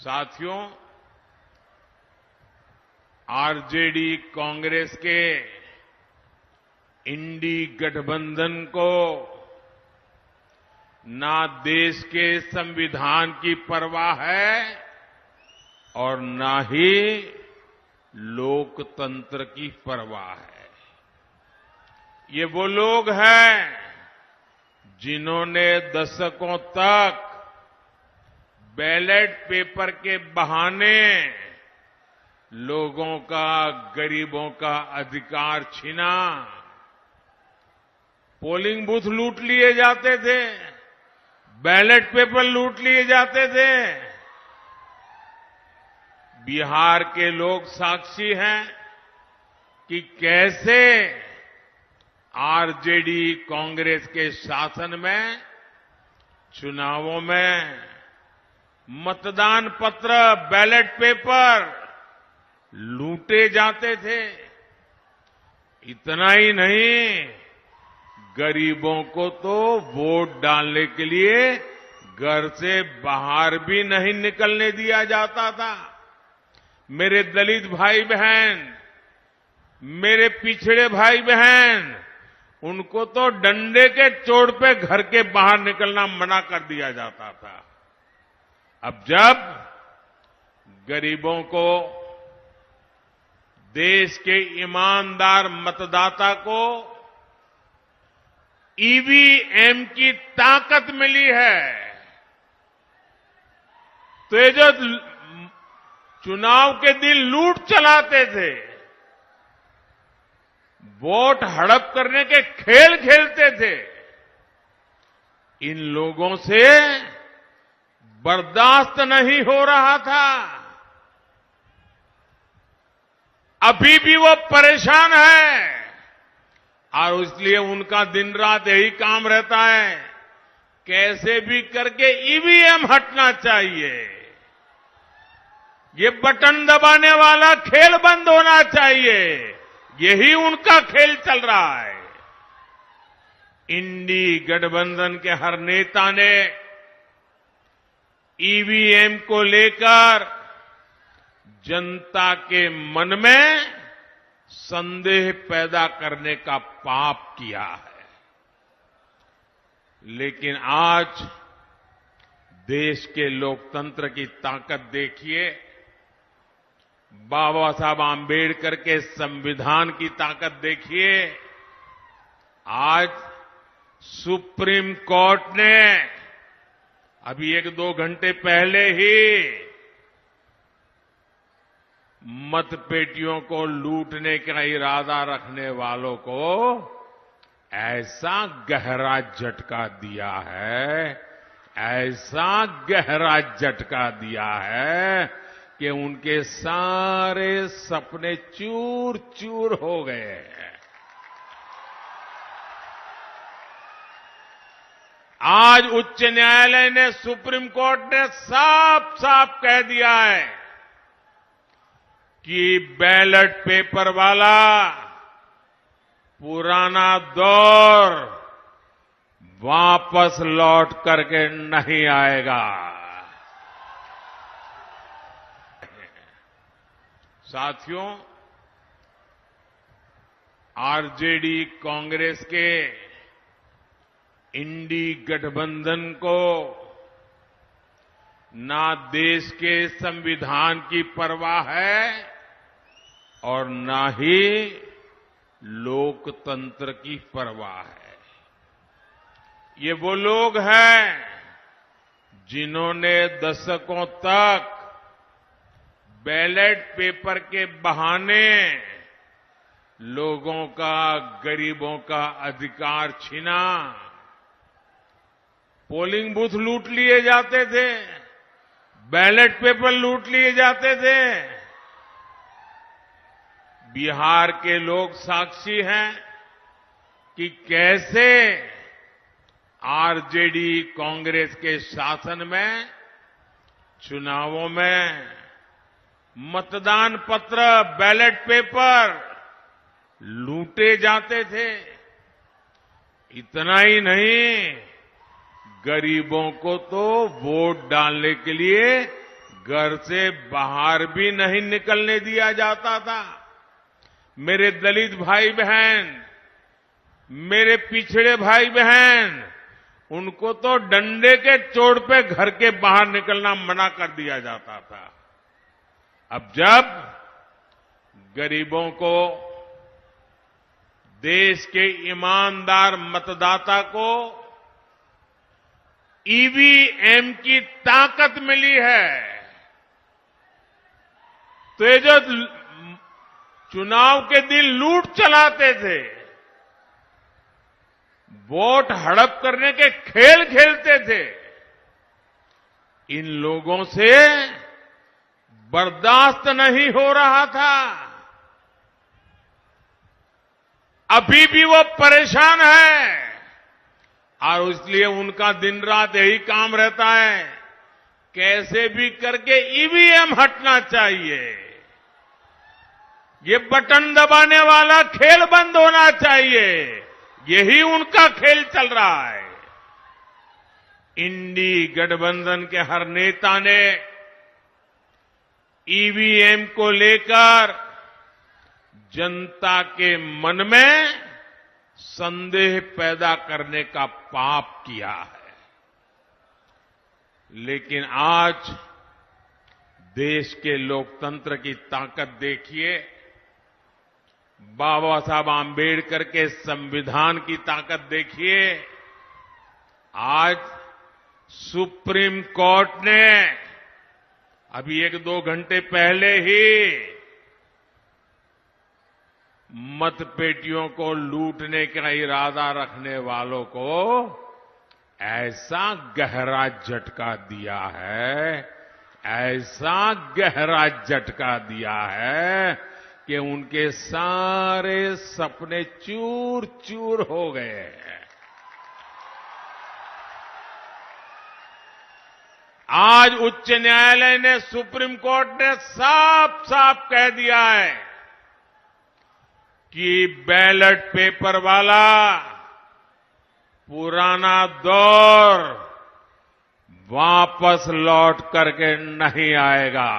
साथियों, आरजेडी कांग्रेस के इंडी गठबंधन को ना देश के संविधान की परवाह है और ना ही लोकतंत्र की परवाह है। ये वो लोग हैं जिन्होंने दशकों तक बैलेट पेपर के बहाने लोगों का, गरीबों का अधिकार छीना। पोलिंग बूथ लूट लिए जाते थे, बैलेट पेपर लूट लिए जाते थे। बिहार के लोग साक्षी हैं कि कैसे आरजेडी कांग्रेस के शासन में चुनावों में मतदान पत्र, बैलेट पेपर लूटे जाते थे। इतना ही नहीं, गरीबों को तो वोट डालने के लिए घर से बाहर भी नहीं निकलने दिया जाता था। मेरे दलित भाई बहन, मेरे पिछड़े भाई बहन, उनको तो डंडे के चोट पे घर के बाहर निकलना मना कर दिया जाता था। अब जब गरीबों को, देश के ईमानदार मतदाता को ईवीएम की ताकत मिली है, तो ये जो चुनाव के दिन लूट चलाते थे, वोट हड़प करने के खेल खेलते थे, इन लोगों से बर्दाश्त नहीं हो रहा था। अभी भी वो परेशान है और इसलिए उनका दिन रात यही काम रहता है, कैसे भी करके ईवीएम हटना चाहिए, ये बटन दबाने वाला खेल बंद होना चाहिए। यही उनका खेल चल रहा है। इंडी गठबंधन के हर नेता ने ईवीएम को लेकर जनता के मन में संदेह पैदा करने का पाप किया है। लेकिन आज देश के लोकतंत्र की ताकत देखिए, बाबा साहब आंबेडकर के संविधान की ताकत देखिए। आज सुप्रीम कोर्ट ने अभी 1-2 घंटे पहले ही मतपेटियों को लूटने का इरादा रखने वालों को ऐसा गहरा झटका दिया है, ऐसा गहरा झटका दिया है कि उनके सारे सपने चूर चूर हो गए हैं। आज उच्च न्यायालय ने, सुप्रीम कोर्ट ने साफ साफ कह दिया है कि बैलेट पेपर वाला पुराना दौर वापस लौट करके नहीं आएगा। साथियों, आरजेडी कांग्रेस के इंडी गठबंधन को ना देश के संविधान की परवाह है और ना ही लोकतंत्र की परवाह है। ये वो लोग हैं जिन्होंने दशकों तक बैलेट पेपर के बहाने लोगों का, गरीबों का अधिकार छीना। पोलिंग बूथ लूट लिए जाते थे, बैलेट पेपर लूट लिए जाते थे। बिहार के लोग साक्षी हैं कि कैसे आरजेडी कांग्रेस के शासन में चुनावों में मतदान पत्र, बैलेट पेपर लूटे जाते थे। इतना ही नहीं, गरीबों को तो वोट डालने के लिए घर से बाहर भी नहीं निकलने दिया जाता था। मेरे दलित भाई बहन, मेरे पिछड़े भाई बहन, उनको तो डंडे के चोट पे घर के बाहर निकलना मना कर दिया जाता था। अब जब गरीबों को, देश के ईमानदार मतदाता को ईवीएम की ताकत मिली है, तो ये जो चुनाव के दिन लूट चलाते थे, वोट हड़प करने के खेल खेलते थे, इन लोगों से बर्दाश्त नहीं हो रहा था। अभी भी वो परेशान है और इसलिए उनका दिन रात यही काम रहता है, कैसे भी करके ईवीएम हटना चाहिए, ये बटन दबाने वाला खेल बंद होना चाहिए, यही उनका खेल चल रहा है। इंडी गठबंधन के हर नेता ने ईवीएम को लेकर जनता के मन में संदेह पैदा करने का पाप किया है। लेकिन आज देश के लोकतंत्र की ताकत देखिए, बाबा साहब आंबेडकर के संविधान की ताकत देखिए। आज सुप्रीम कोर्ट ने अभी 1-2 घंटे पहले ही मतपेटियों को लूटने का इरादा रखने वालों को ऐसा गहरा झटका दिया है, ऐसा गहरा झटका दिया है कि उनके सारे सपने चूर चूर हो गए हैं। आज उच्च न्यायालय ने, सुप्रीम कोर्ट ने साफ साफ कह दिया है कि बैलेट पेपर वाला पुराना दौर वापस लौट करके नहीं आएगा।